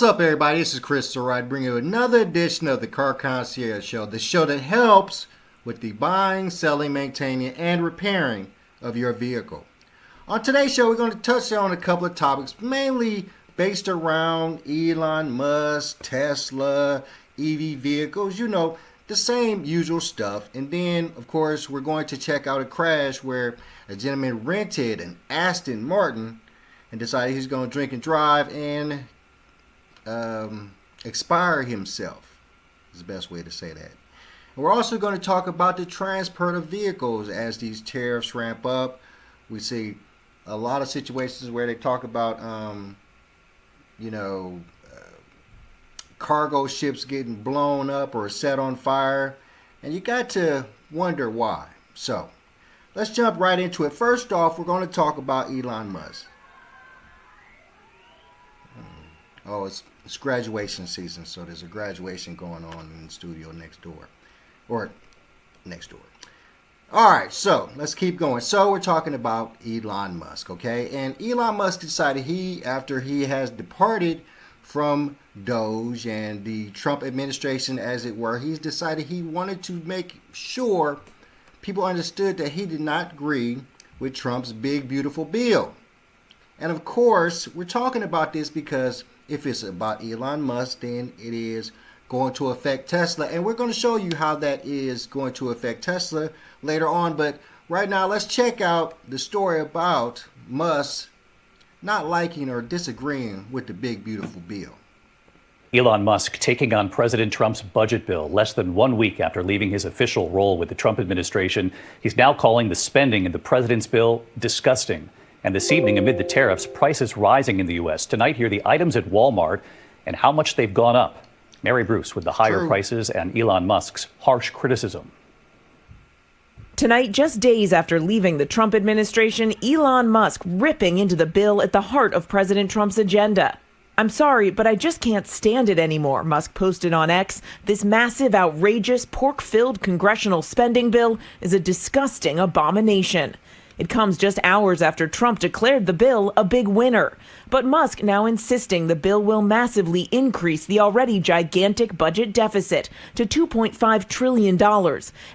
What's up, everybody? This is Chris Soride bringing you another edition of the Car Concierge Show, the show that helps with the buying, selling, maintaining, and repairing of your vehicle. On today's show, we're going to touch on a couple of topics, mainly based around Elon Musk, Tesla, EV vehicles, the same usual stuff. And then, of course, we're going to check out a crash where a gentleman rented an Aston Martin and decided he's going to drink and drive and expire himself is the best way to say that. And we're also going to talk about the transport of vehicles as these tariffs ramp up. We see a lot of situations where they talk about, cargo ships getting blown up or set on fire, and you got to wonder why. So let's jump right into it. First off, we're going to talk about Elon Musk. Oh, it's graduation season, so there's a graduation going on in the studio next door. All right, so let's keep going. So we're talking about Elon Musk, okay? And Elon Musk decided after he has departed from Doge and the Trump administration, as it were, he's decided he wanted to make sure people understood that he did not agree with Trump's big, beautiful bill. And of course, we're talking about this because if it's about Elon Musk, then it is going to affect Tesla. And we're going to show you how that is going to affect Tesla later on. But right now, let's check out the story about Musk not liking or disagreeing with the big, beautiful bill. Elon Musk taking on President Trump's budget bill less than 1 week after leaving his official role with the Trump administration. He's now calling the spending in the president's bill disgusting. And this evening, amid the tariffs, prices rising in the U.S. Tonight, hear the items at Walmart and how much they've gone up. Mary Bruce with the higher prices and Elon Musk's harsh criticism. Tonight, just days after leaving the Trump administration, Elon Musk ripping into the bill at the heart of President Trump's agenda. "I'm sorry, but I just can't stand it anymore," Musk posted on X. "This massive, outrageous, pork-filled congressional spending bill is a disgusting abomination." It comes just hours after Trump declared the bill a big winner. But Musk now insisting the bill will massively increase the already gigantic budget deficit to $2.5 trillion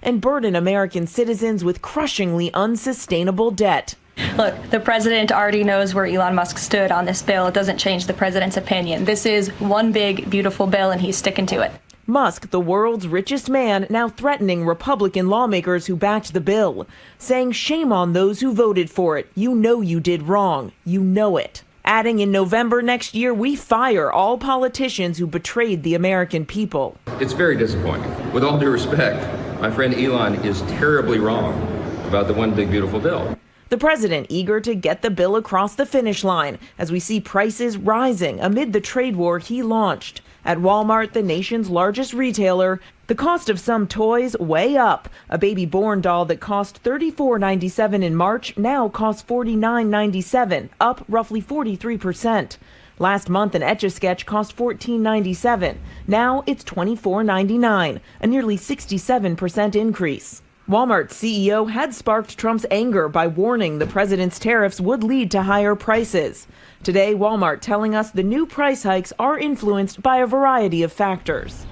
and burden American citizens with crushingly unsustainable debt. Look, the president already knows where Elon Musk stood on this bill. It doesn't change the president's opinion. This is one big, beautiful bill, and he's sticking to it. Musk, the world's richest man, now threatening Republican lawmakers who backed the bill, saying shame on those who voted for it. You know you did wrong. You know it. Adding in November next year, we fire all politicians who betrayed the American people. It's very disappointing. With all due respect, my friend Elon is terribly wrong about the one big beautiful bill. The president eager to get the bill across the finish line as we see prices rising amid the trade war he launched. At Walmart, the nation's largest retailer, the cost of some toys way up. A baby born doll that cost $34.97 in March now costs $49.97, up roughly 43%. Last month, an Etch-a-Sketch cost $14.97. Now it's $24.99, a nearly 67% increase. Walmart's CEO had sparked Trump's anger by warning the president's tariffs would lead to higher prices. Today, Walmart telling us the new price hikes are influenced by a variety of factors.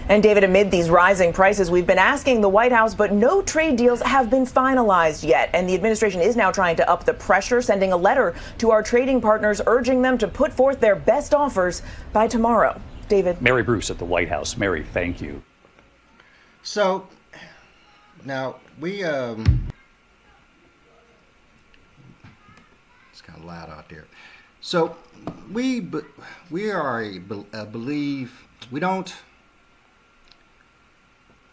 And David, amid these rising prices, we've been asking the White House, but no trade deals have been finalized yet. And the administration is now trying to up the pressure, sending a letter to our trading partners urging them to put forth their best offers by tomorrow. David. Mary Bruce at the White House. Mary, thank you. So now it's kind of loud out there. So we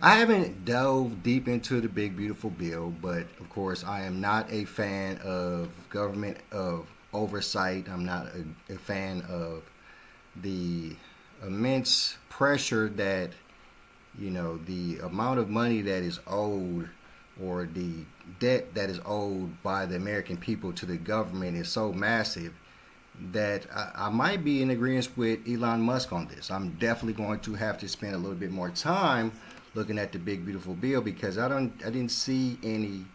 I haven't delved deep into the big beautiful bill, but of course I am not a fan of government of oversight. I'm not a fan of the immense pressure that the amount of money that is owed or the debt that is owed by the American people to the government is so massive that I might be in agreement with Elon Musk on this. I'm definitely going to have to spend a little bit more time looking at the big beautiful bill because I didn't see any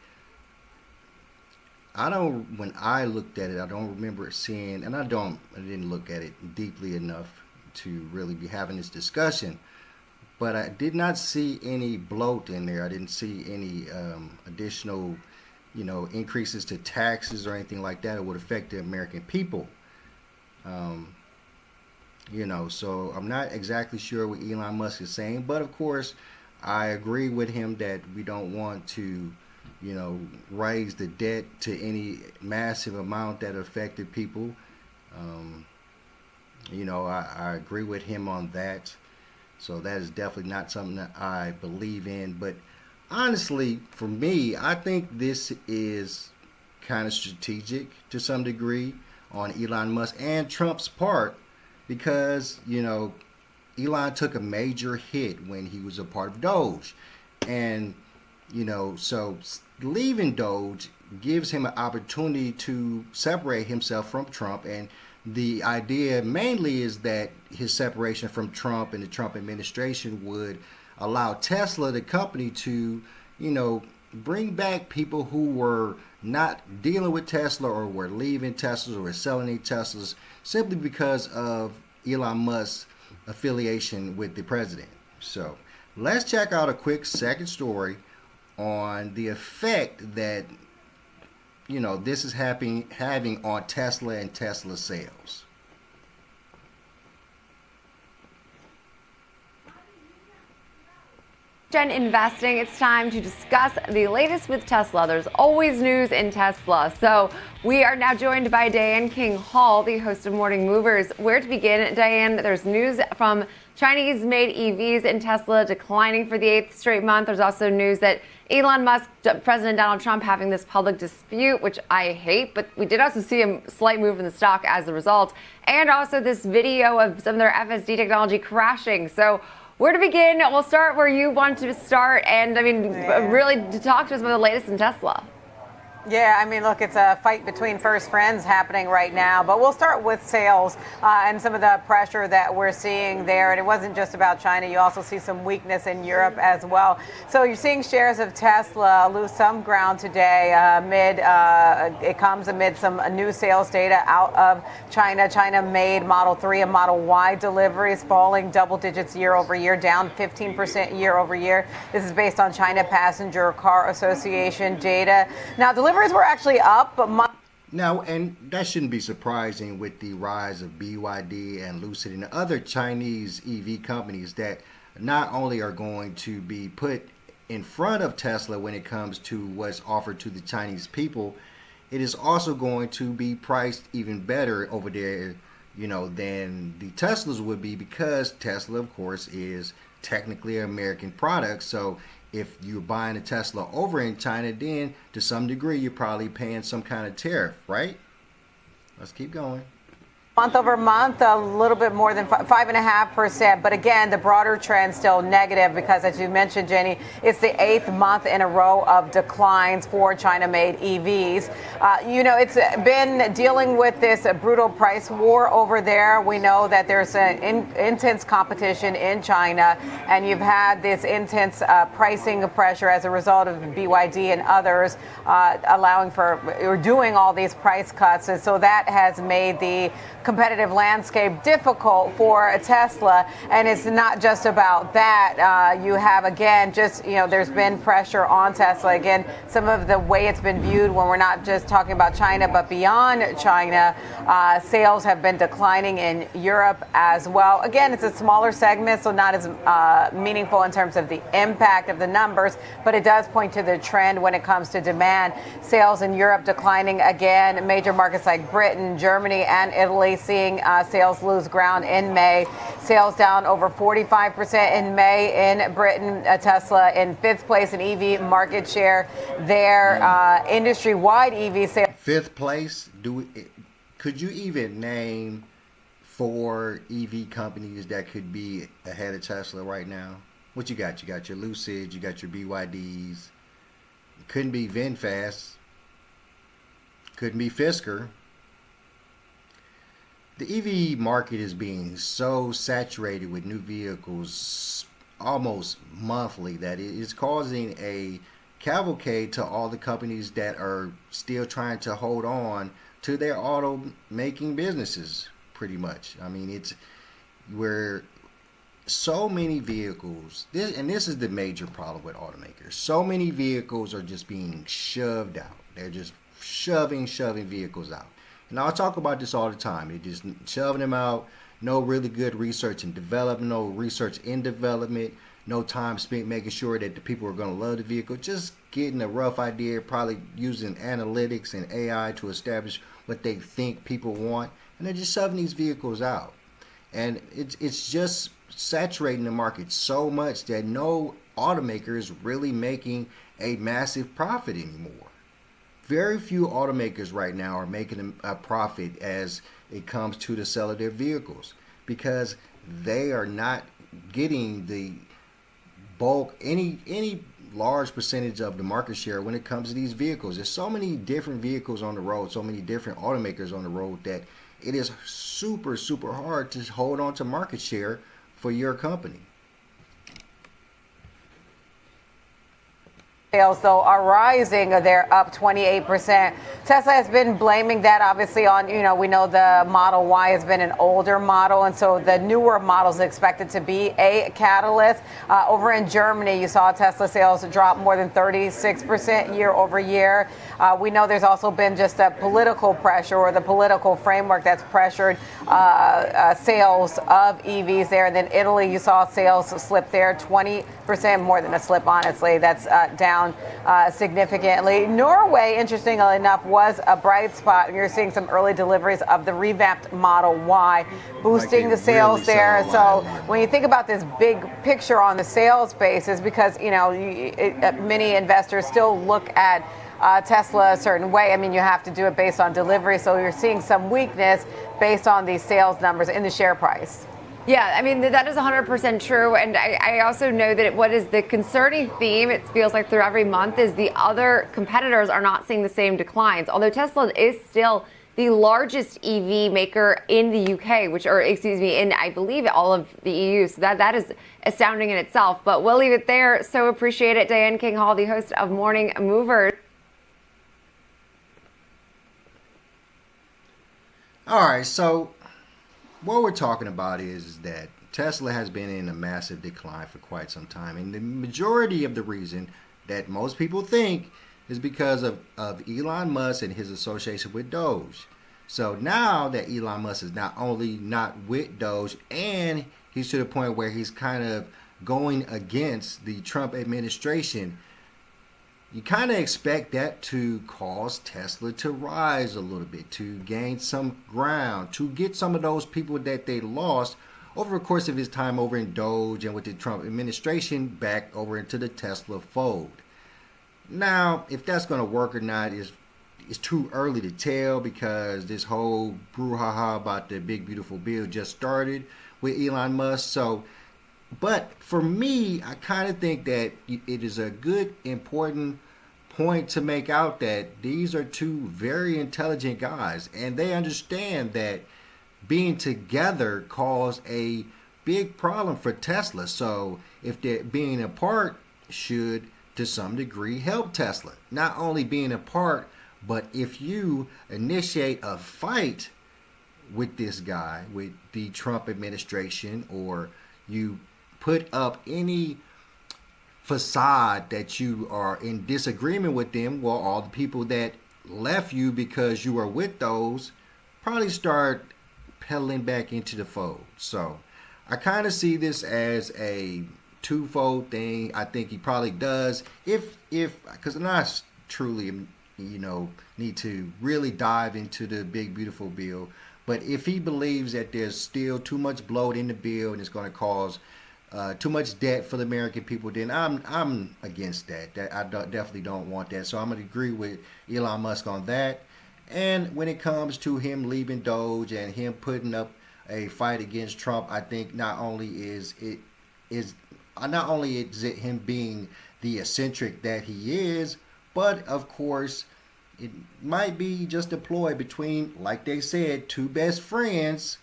I don't. When I looked at it, I don't remember seeing, and I didn't look at it deeply enough to really be having this discussion. But I did not see any bloat in there. I didn't see any additional, increases to taxes or anything like that. It would affect the American people. Um, so I'm not exactly sure what Elon Musk is saying, but of course, I agree with him that we don't want to, raise the debt to any massive amount that affected people. Um, I agree with him on that. So that is definitely not something that I believe in. But honestly, for me, I think this is kind of strategic to some degree on Elon Musk and Trump's part because, Elon took a major hit when he was a part of Doge. And, so leaving Doge gives him an opportunity to separate himself from Trump. And the idea mainly is that his separation from Trump and the Trump administration would allow Tesla, the company, to, bring back people who were not dealing with Tesla or were leaving Teslas or were selling their Teslas simply because of Elon Musk's affiliation with the president. So let's check out a quick second story on the effect that this is having on Tesla and Tesla sales. Investing, it's time to discuss the latest with Tesla. There's always news in Tesla. So we are now joined by Diane King Hall, the host of Morning Movers. Where to begin, Diane? There's news from Chinese-made EVs in Tesla declining for the 8th straight month. There's also news that Elon Musk, President Donald Trump having this public dispute, which I hate, but we did also see a slight move in the stock as a result. And also this video of some of their FSD technology crashing. So where to begin? We'll start where you want to start, and really to talk to us about the latest in Tesla. Yeah, look, it's a fight between first friends happening right now, but we'll start with sales and some of the pressure that we're seeing there. And it wasn't just about China. You also see some weakness in Europe as well. So you're seeing shares of Tesla lose some ground today it comes amid some new sales data out of China. China made Model 3 and Model Y deliveries falling double digits year over year, down 15% year over year. This is based on China Passenger Car Association data. Now, deliveries were actually up, but now, and that shouldn't be surprising with the rise of BYD and Lucid and other Chinese EV companies that not only are going to be put in front of Tesla when it comes to what's offered to the Chinese people, it is also going to be priced even better over there, than the Teslas would be, because Tesla, of course, is technically an American product. So if you're buying a Tesla over in China, then to some degree you're probably paying some kind of tariff, right? Let's keep going. month over month, a little bit more than 5.5%. But again, the broader trend still negative because, as you mentioned, Jenny, it's the 8th month in a row of declines for China-made EVs. It's been dealing with this brutal price war over there. We know that there's an intense competition in China, and you've had this intense pricing pressure as a result of BYD and others allowing for or doing all these price cuts. And so that has made the competitive landscape difficult for Tesla. And it's not just about that. You have, again, there's been pressure on Tesla. Again, some of the way it's been viewed when we're not just talking about China, but beyond China, sales have been declining in Europe as well. Again, it's a smaller segment, so not as meaningful in terms of the impact of the numbers, but it does point to the trend when it comes to demand. Sales in Europe declining again. Major markets like Britain, Germany, and Italy seeing sales lose ground in May. Sales down over 45% in May in Britain. Tesla in 5th place in EV market share there. Industry-wide EV sales. 5th place? Could you even name 4 EV companies that could be ahead of Tesla right now? What you got? You got your Lucid, you got your BYDs. It couldn't be VinFast. Couldn't be Fisker. The EV market is being so saturated with new vehicles almost monthly that it is causing a cavalcade to all the companies that are still trying to hold on to their auto making businesses, pretty much. I mean, it's where so many vehicles, this is the major problem with automakers. So many vehicles are just being shoved out. They're just shoving vehicles out. And I'll talk about this all the time. They're just shoving them out. No really good research and development, no research in development, no time spent making sure that the people are going to love the vehicle. Just getting a rough idea, probably using analytics and AI to establish what they think people want. And they're just shoving these vehicles out. And it's just saturating the market so much that no automaker is really making a massive profit anymore. Very few automakers right now are making a profit as it comes to the sale of their vehicles, because they are not getting the bulk, any large percentage of the market share when it comes to these vehicles. There's so many different vehicles on the road, so many different automakers on the road, that it is super hard to hold on to market share for your company. Sales, though, are rising. They're up 28%. Tesla has been blaming that, obviously, on, we know the Model Y has been an older model, and so the newer models expected to be a catalyst. Over in Germany, you saw Tesla sales drop more than 36% year over year. We know there's also been just a political pressure, or the political framework that's pressured sales of EVs there. And then Italy, you saw sales slip there 20%, more than a slip, honestly. That's down significantly. Norway, interestingly enough, was a bright spot. You're seeing some early deliveries of the revamped Model Y, boosting the sales there. So when you think about this big picture on the sales basis, because many investors still look at Tesla a certain way. I mean, you have to do it based on delivery. So you're seeing some weakness based on these sales numbers in the share price. Yeah, I mean, that is 100% true. And I also know that what is the concerning theme, it feels like through every month, is the other competitors are not seeing the same declines. Although Tesla is still the largest EV maker in the UK, in, I believe, all of the EU. So that is astounding in itself. But we'll leave it there. So appreciate it. Diane King Hall, the host of Morning Movers. All right, so what we're talking about is that Tesla has been in a massive decline for quite some time. And the majority of the reason that most people think is because of Elon Musk and his association with Doge. So now that Elon Musk is not only not with Doge, and he's to the point where he's kind of going against the Trump administration, you kind of expect that to cause Tesla to rise a little bit, to gain some ground, to get some of those people that they lost over the course of his time over in Doge and with the Trump administration back over into the Tesla fold. Now, if that's going to work or not is too early to tell, because this whole brouhaha about the big beautiful bill just started with Elon Musk. But for me, I kind of think that it is a good, important point to make out that these are two very intelligent guys, and they understand that being together caused a big problem for Tesla. So if they're being apart should, to some degree, help Tesla. Not only being apart, but if you initiate a fight with this guy, with the Trump administration, or you put up any facade that you are in disagreement with them, well, all the people that left you because you were with those probably start pedaling back into the fold. So I kind of see this as a twofold thing. I think he probably does, if because I'm not truly, need to really dive into the big beautiful bill, but if he believes that there's still too much bloat in the bill and it's going to cause too much debt for the American people, then I'm against that. I definitely don't want that. So I'm going to agree with Elon Musk on that. And when it comes to him leaving Doge and him putting up a fight against Trump, I think not only is it him being the eccentric that he is, but of course it might be just a ploy between, like they said, two best friends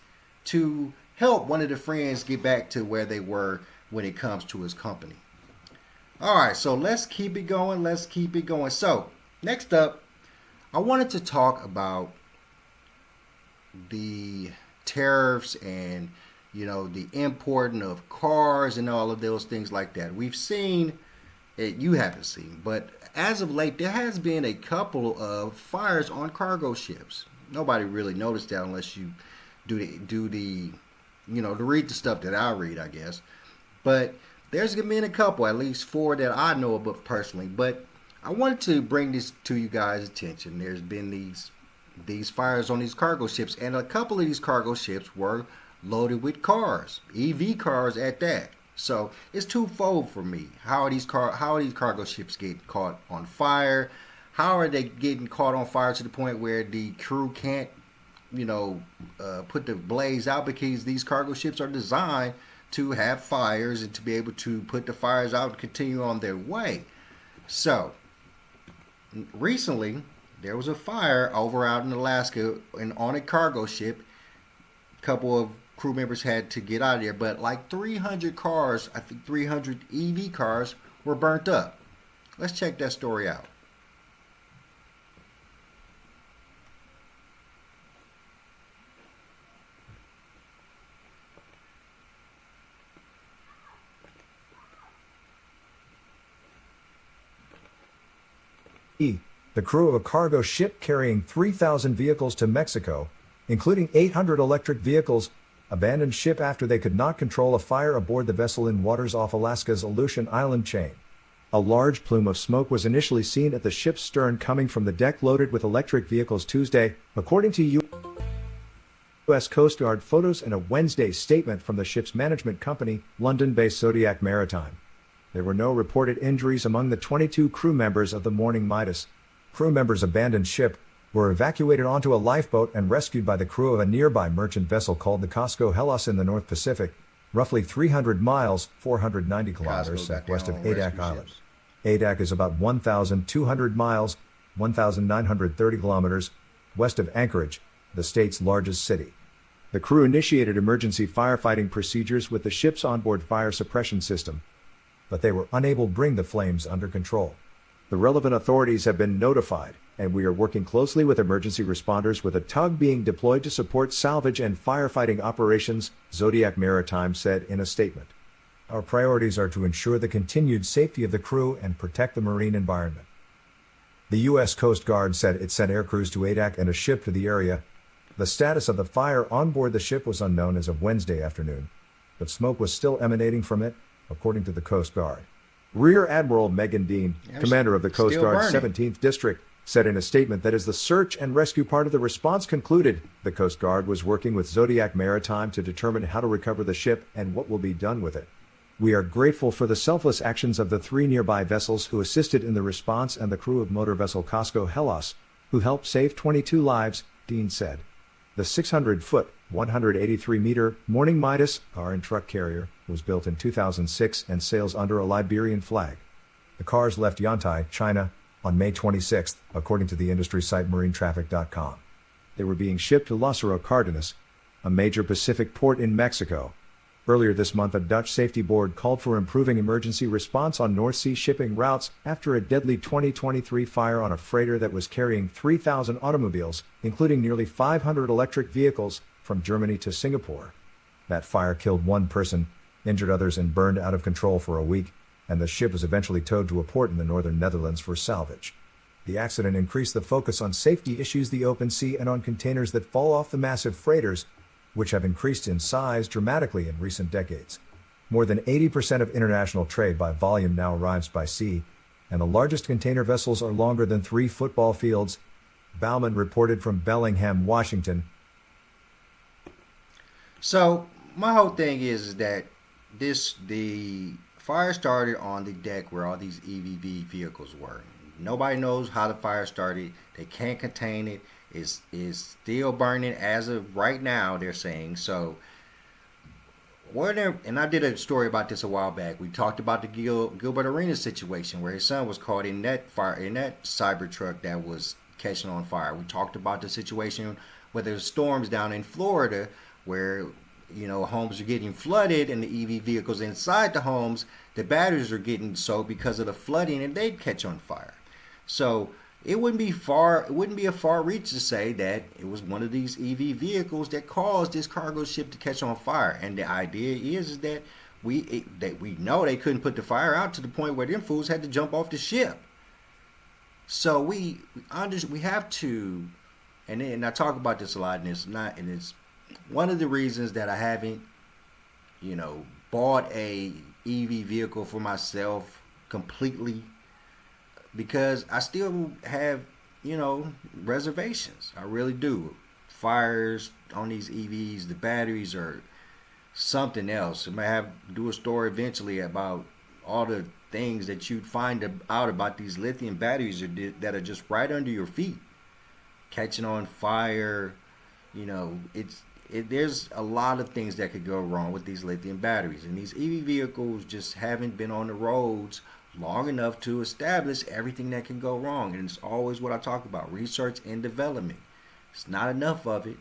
to help one of the friends get back to where they were when it comes to his company. All right, so let's keep it going. Let's keep it going. So, next up, I wanted to talk about the tariffs and, the importing of cars and all of those things like that. We've seen it, you haven't seen, but as of late, there has been a couple of fires on cargo ships. Nobody really noticed that unless you do the to read the stuff that I read, I guess. But there's been a couple, at least 4 that I know of personally. But I wanted to bring this to you guys' attention. There's been these fires on these cargo ships, and a couple of these cargo ships were loaded with cars, EV cars at that. So it's twofold for me. How are these cargo ships getting caught on fire? How are they getting caught on fire to the point where the crew can't, put the blaze out, because these cargo ships are designed to have fires and to be able to put the fires out and continue on their way. So recently there was a fire over out in Alaska and on a cargo ship. A couple of crew members had to get out of there, but like 300 cars, I think 300 EV cars were burnt up. Let's check that story out. The crew of a cargo ship carrying 3,000 vehicles to Mexico, including 800 electric vehicles, abandoned ship after they could not control a fire aboard the vessel in waters off Alaska's Aleutian Island chain. A large plume of smoke was initially seen at the ship's stern coming from the deck loaded with electric vehicles Tuesday, according to U.S. Coast Guard photos and a Wednesday statement from the ship's management company, London-based Zodiac Maritime. There were no reported injuries among the 22 crew members of the Morning Midas. Crew members' abandoned ship were evacuated onto a lifeboat and rescued by the crew of a nearby merchant vessel called the Casco Hellas in the North Pacific, roughly 300 miles, 490 kilometers west of Adak Island. Adak is about 1,200 miles, 1,930 kilometers west of Anchorage, the state's largest city. The crew initiated emergency firefighting procedures with the ship's onboard fire suppression system, but they were unable to bring the flames under control. The relevant authorities have been notified, and we are working closely with emergency responders with a tug being deployed to support salvage and firefighting operations, Zodiac Maritime said in a statement. Our priorities are to ensure the continued safety of the crew and protect the marine environment. The U.S. Coast Guard said it sent air crews to Adak and a ship to the area. The status of the fire on board the ship was unknown as of Wednesday afternoon, but smoke was still emanating from it, according to the Coast Guard. Rear Admiral Megan Dean, commander of the Coast Guard's 17th District, said in a statement that as the search and rescue part of the response concluded, the Coast Guard was working with Zodiac Maritime to determine how to recover the ship and what will be done with it. We are grateful for the selfless actions of the 3 nearby vessels who assisted in the response and the crew of motor vessel Casco Hellas, who helped save 22 lives, Dean said. The 600-foot, 183-meter Morning Midas car and truck carrier was built in 2006 and sails under a Liberian flag. The cars left Yantai, China, on May 26, according to the industry site marinetraffic.com. They were being shipped to Lázaro Cárdenas, a major Pacific port in Mexico. Earlier this month, a Dutch safety board called for improving emergency response on North Sea shipping routes after a deadly 2023 fire on a freighter that was carrying 3,000 automobiles, including nearly 500 electric vehicles, from Germany to Singapore. That fire killed 1 person, injured others, and burned out of control for a week, and the ship was eventually towed to a port in the northern Netherlands for salvage. The accident increased the focus on safety issues in the open sea and on containers that fall off the massive freighters, which have increased in size dramatically in recent decades. More than 80% of international trade by volume now arrives by sea, and the largest container vessels are longer than 3 football fields. Bauman reported from Bellingham, Washington. So my whole thing is that the fire started on the deck where all these EV vehicles were. Nobody knows how the fire started. They can't contain it. It's still burning as of right now, they're saying. So, and I did a story about this a while back. We talked about the Gilbert Arenas situation where his son was caught in that fire, in that Cybertruck that was catching on fire. We talked about the situation where there's storms down in Florida where homes are getting flooded and the EV vehicles inside the homes, the batteries are getting soaked because of the flooding and they'd catch on fire. So it wouldn't be a far reach to say that it was one of these EV vehicles that caused this cargo ship to catch on fire. And the idea is that we know they couldn't put the fire out to the point where them fools had to jump off the ship. So we have to, and I talk about this a lot, and it's one of the reasons that I haven't, bought a EV vehicle for myself completely, because I still have, reservations. I really do. Fires on these EVs, the batteries are something else. I might have to do a story eventually about all the things that you'd find out about these lithium batteries that are just right under your feet, catching on fire. There's a lot of things that could go wrong with these lithium batteries, and these EV vehicles just haven't been on the roads long enough to establish everything that can go wrong. And it's always what I talk about: research and development. It's not enough of it,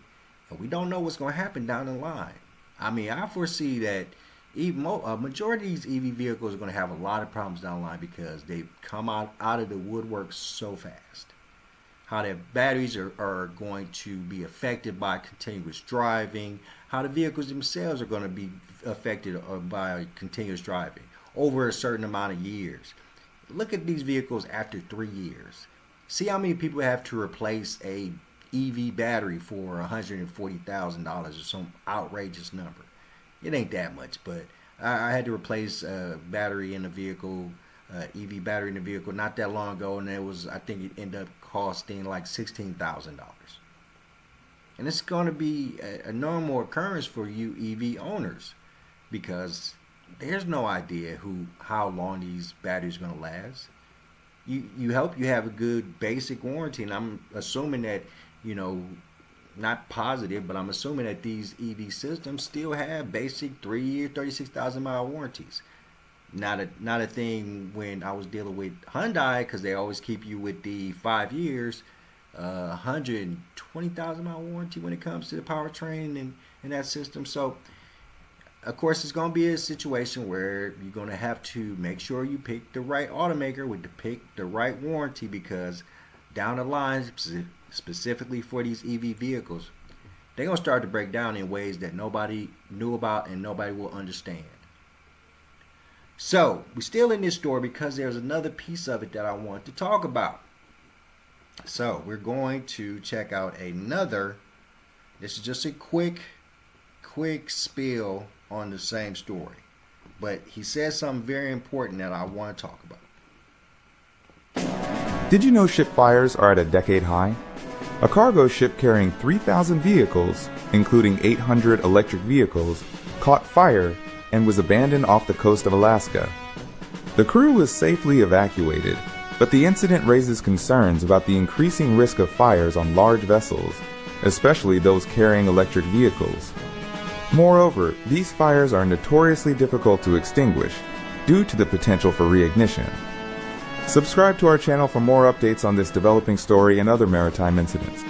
and we don't know what's going to happen down the line. I mean, I foresee that a majority of these EV vehicles are going to have a lot of problems down the line because they come out of the woodwork so fast. How their batteries are going to be affected by continuous driving, how the vehicles themselves are going to be affected by continuous driving over a certain amount of years. Look at these vehicles after 3 years. See how many people have to replace a EV battery for $140,000 or some outrageous number. It ain't that much, but I had to replace a battery in a vehicle, EV battery in the vehicle, not that long ago, and I think it ended up costing like $16,000. And it's going to be a normal occurrence for you EV owners, because there's no idea how long these batteries are going to last. You hope you have a good basic warranty, and I'm assuming that, not positive, but I'm assuming that these EV systems still have basic 3-year, 36,000 mile warranties. Not a thing when I was dealing with Hyundai, because they always keep you with the 5 years, 120,000 mile warranty when it comes to the powertrain and that system. So, of course, it's going to be a situation where you're going to have to make sure you pick the right automaker with pick the right warranty, because down the line, specifically for these EV vehicles, they're going to start to break down in ways that nobody knew about and nobody will understand. So, we're still in this story because there's another piece of it that I want to talk about. So, we're going to check out this is just a quick spiel on the same story. But he says something very important that I want to talk about. Did you know ship fires are at a decade high? A cargo ship carrying 3,000 vehicles, including 800 electric vehicles, caught fire and was abandoned off the coast of Alaska. The crew was safely evacuated, but the incident raises concerns about the increasing risk of fires on large vessels, especially those carrying electric vehicles. Moreover, these fires are notoriously difficult to extinguish due to the potential for reignition. Subscribe to our channel for more updates on this developing story and other maritime incidents.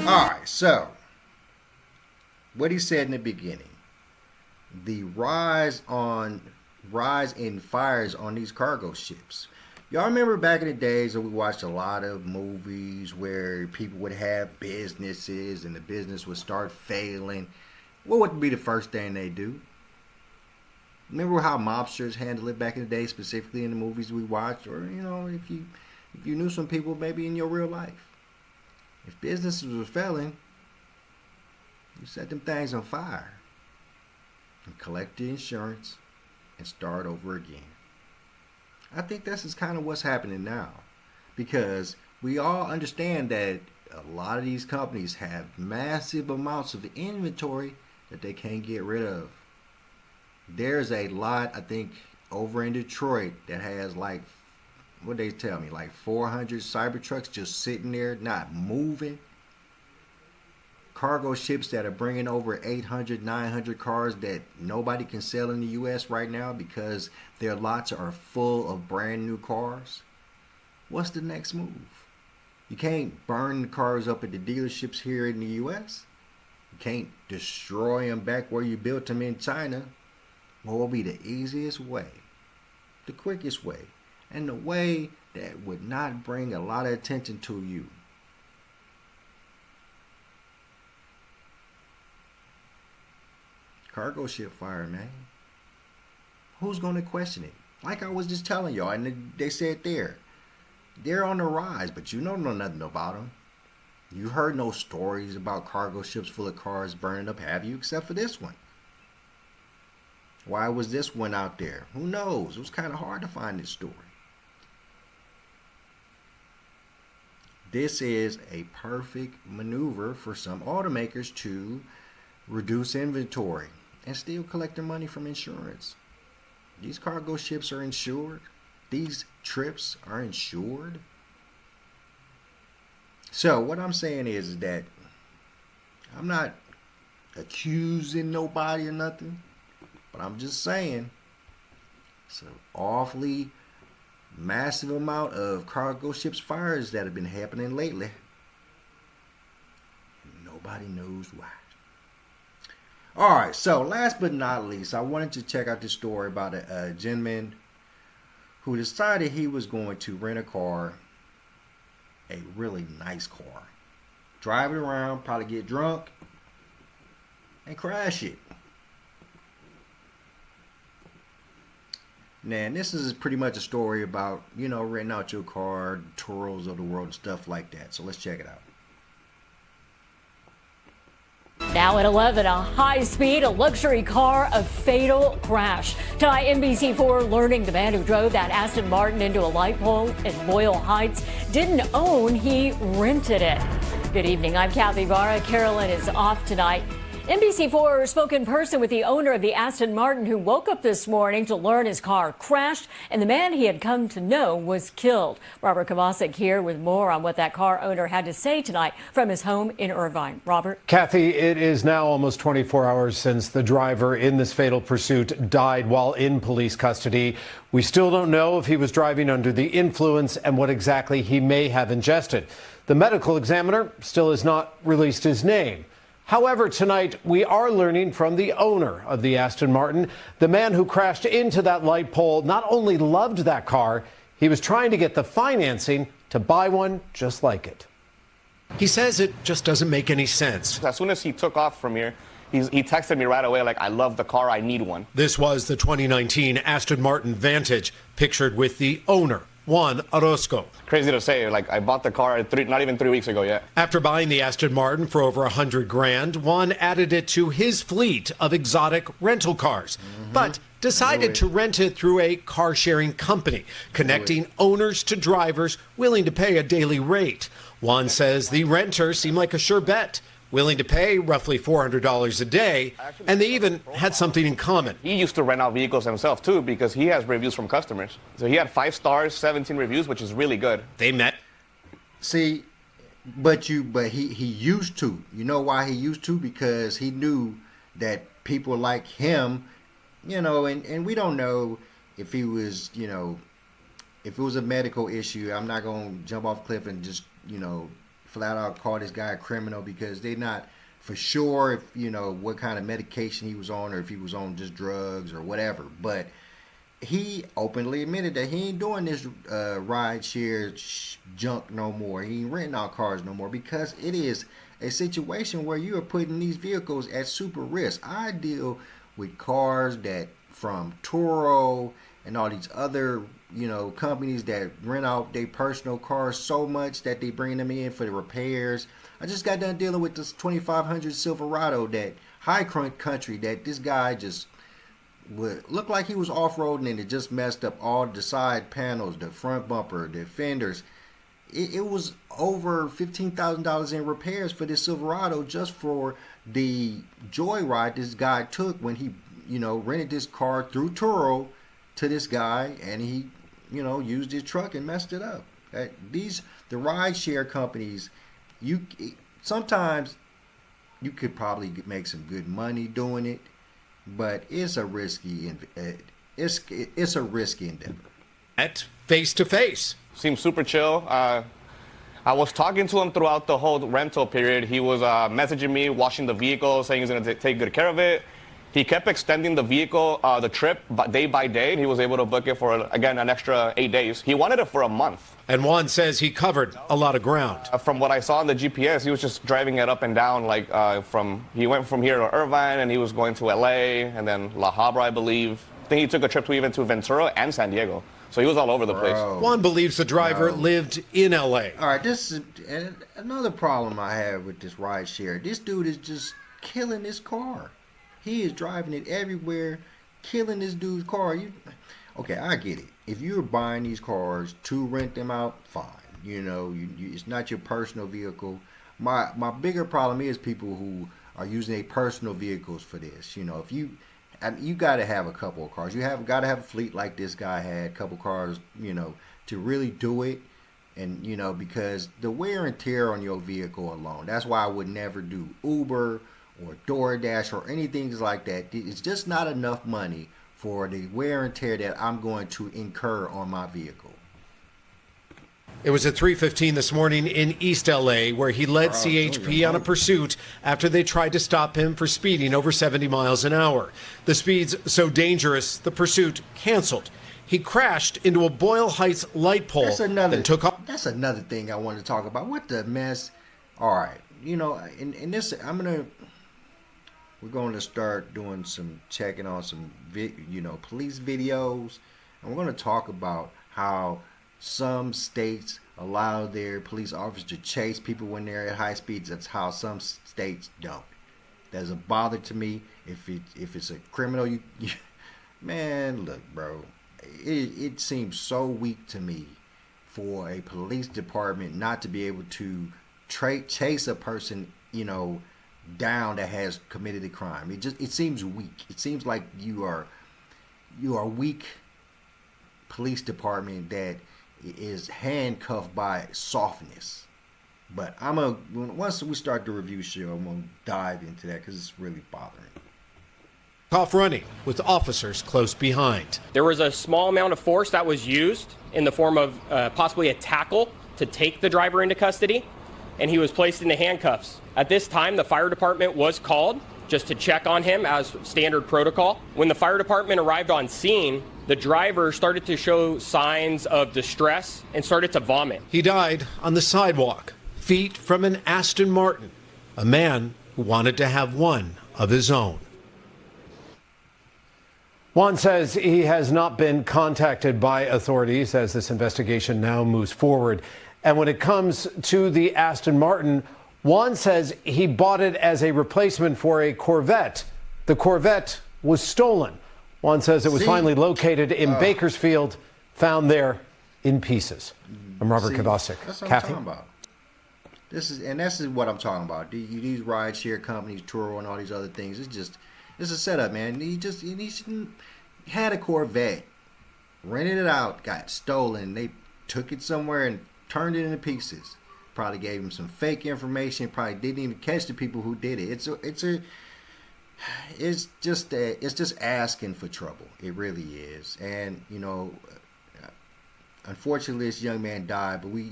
Alright, so what he said in the beginning, the rise in fires on these cargo ships. Y'all remember back in the days that we watched a lot of movies where people would have businesses and the business would start failing. What would be the first thing they do? Remember how mobsters handled it back in the day, specifically in the movies we watched, or if you knew some people maybe in your real life. If businesses were failing, you set them things on fire and collect the insurance and start over again. I think this is kind of what's happening now, because we all understand that a lot of these companies have massive amounts of inventory that they can't get rid of. There's a lot, I think, over in Detroit that has like 400 Cybertrucks just sitting there, not moving. Cargo ships that are bringing over 800, 900 cars that nobody can sell in the U.S. right now because their lots are full of brand new cars. What's the next move? You can't burn the cars up at the dealerships here in the U.S. You can't destroy them back where you built them in China. What will be the easiest way, the quickest way, and the way that would not bring a lot of attention to you? Cargo ship fire, man. Who's going to question it? Like I was just telling y'all, and they said they're on the rise, but you don't know nothing about them. You heard no stories about cargo ships full of cars burning up, have you? Except for this one. Why was this one out there? Who knows? It was kind of hard to find this story. This is a perfect maneuver for some automakers to reduce inventory and still collect their money from insurance. These cargo ships are insured. These trips are insured. So what I'm saying is that I'm not accusing nobody or nothing, but I'm just saying it's an awfully massive amount of cargo ships fires that have been happening lately. Nobody knows why. All right, so last but not least, I wanted to check out this story about a gentleman who decided he was going to rent a car, a really nice car, drive it around, probably get drunk, and crash it. Now, and this is pretty much a story about, renting out your car, TUROs of the world and stuff like that. So let's check it out. Now at 11, a high-speed luxury car, a fatal crash. Tonight, NBC4 learning the man who drove that Aston Martin into a light pole in Loyal Heights didn't own, he rented it. Good evening, I'm Kathy Vara. Carolyn is off tonight. NBC4 spokesperson with the owner of the Aston Martin who woke up this morning to learn his car crashed and the man he had come to know was killed. Robert Kovacic here with more on what that car owner had to say tonight from his home in Irvine. Robert? Kathy, it is now almost 24 hours since the driver in this fatal pursuit died while in police custody. We still don't know if he was driving under the influence and what exactly he may have ingested. The medical examiner still has not released his name. However, tonight we are learning from the owner of the Aston Martin. The man who crashed into that light pole not only loved that car, he was trying to get the financing to buy one just like it. He says it just doesn't make any sense. As soon as he took off from here, he texted me right away like, I love the car, I need one. This was the 2019 Aston Martin Vantage, pictured with the owner, Juan Orozco. Crazy to say, like I bought the car not even 3 weeks ago yet. After buying the Aston Martin for over $100,000, Juan added it to his fleet of exotic rental cars, but decided to rent it through a car-sharing company, connecting owners to drivers willing to pay a daily rate. Juan says the renter seemed like a sure bet, willing to pay roughly $400 a day, and they even had something in common. He used to rent out vehicles himself too because he has reviews from customers. So he had 5 stars, 17 reviews, which is really good. They met. See, but he used to. You know why he used to? Because he knew that people like him, and we don't know if he was, if it was a medical issue. I'm not going to jump off a cliff and just, flat out call this guy a criminal because they're not for sure if what kind of medication he was on or if he was on just drugs or whatever. But he openly admitted that he ain't doing this ride share junk no more. He ain't renting out cars no more because it is a situation where you are putting these vehicles at super risk. I deal with cars that from TURO and all these other companies that rent out their personal cars so much that they bring them in for the repairs. I just got done dealing with this 2500 Silverado, that high country that this guy just would look like he was off-roading and it just messed up all the side panels, the front bumper, the fenders. It was over $15,000 in repairs for this Silverado just for the joyride this guy took when he rented this car through TURO to this guy, and he used his truck and messed it up. The ride share companies, sometimes you could probably make some good money doing it, but it's a risky endeavor. At face to face. Seems super chill. I I was talking to him throughout the whole rental period. He was messaging me, washing the vehicle, saying he's going to take good care of it. He kept extending the vehicle, the trip, day by day, and he was able to book it for, again, an extra 8 days. He wanted it for a month. And Juan says he covered a lot of ground. From what I saw on the GPS, he was just driving it up and down, he went from here to Irvine, and he was going to LA, and then La Habra, I believe. I think he took a trip even to Ventura and San Diego. So he was all over the place. Juan believes the driver lived in LA. All right, this is another problem I have with this ride share. This dude is just killing his car. He is driving it everywhere, killing this dude's car. Okay, I get it. If you're buying these cars to rent them out, fine. It's not your personal vehicle. My bigger problem is people who are using their personal vehicles for this. If you got to have a couple of cars. Got to have a fleet like this guy had, a couple cars, to really do it. And, because the wear and tear on your vehicle alone, that's why I would never do Uber or DoorDash or anything like that. It's just not enough money for the wear and tear that I'm going to incur on my vehicle. It was at 3:15 this morning in East LA where he led CHP on a pursuit after they tried to stop him for speeding over 70 miles an hour. The speed's so dangerous, the pursuit canceled. He crashed into a Boyle Heights light pole and took off. That's another thing I wanted to talk about. What the mess? All right, in this, we're going to start doing some checking on some, police videos, and we're going to talk about how some states allow their police officers to chase people when they're at high speeds. That's how some states don't. That's a bother to me. If it's a criminal, man, look, bro, it seems so weak to me for a police department not to be able to chase a person, down that has committed a crime. It seems weak. It seems like you are weak police department that is handcuffed by softness. But once we start the review show, I'm gonna dive into that because it's really bothering me. Off running with officers close behind. There was a small amount of force that was used in the form of possibly a tackle to take the driver into custody, and he was placed into handcuffs. At this time, the fire department was called just to check on him as standard protocol. When the fire department arrived on scene, the driver started to show signs of distress and started to vomit. He died on the sidewalk, feet from an Aston Martin, a man who wanted to have one of his own. Juan says he has not been contacted by authorities as this investigation now moves forward. And when it comes to the Aston Martin, Juan says he bought it as a replacement for a Corvette. The Corvette was stolen. Juan says it was finally located in Bakersfield, found there in pieces. I'm Robert Kavasik. That's what I'm talking about. This is what I'm talking about. These ride share companies, TURO, and all these other things. It's a setup, man. He had a Corvette, rented it out, got stolen. They took it somewhere and turned it into pieces. Probably gave him some fake information. Probably didn't even catch the people who did it. It's just asking for trouble. It really is. And unfortunately, this young man died. But we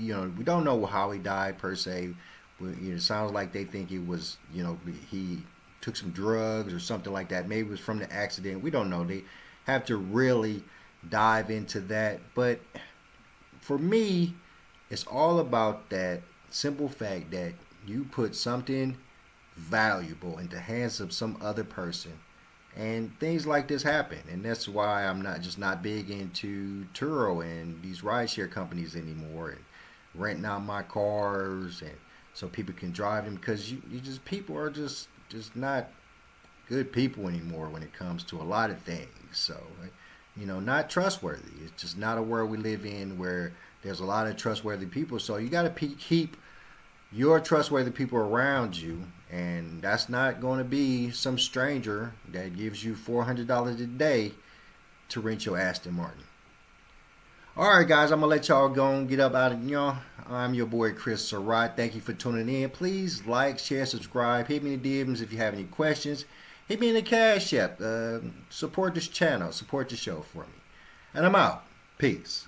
don't know how he died per se. It sounds like they think it was he took some drugs or something like that. Maybe it was from the accident. We don't know. They have to really dive into that. But for me, it's all about that simple fact that you put something valuable into the hands of some other person, and things like this happen. And that's why I'm not big into TURO and these rideshare companies anymore, and renting out my cars and so people can drive them, because people are just not good people anymore when it comes to a lot of things. So not trustworthy. It's just not a world we live in where there's a lot of trustworthy people. So you got to keep your trustworthy people around you, and that's not going to be some stranger that gives you $400 a day to rent your Aston Martin. All right, guys, I'm going to let y'all go and get up out of y'all. I'm your boy, Chris Surratt. Thank you for tuning in. Please like, share, subscribe. Hit me in the DMs if you have any questions. Hit me in the Cashapp. Support this channel. Support the show for me. And I'm out. Peace.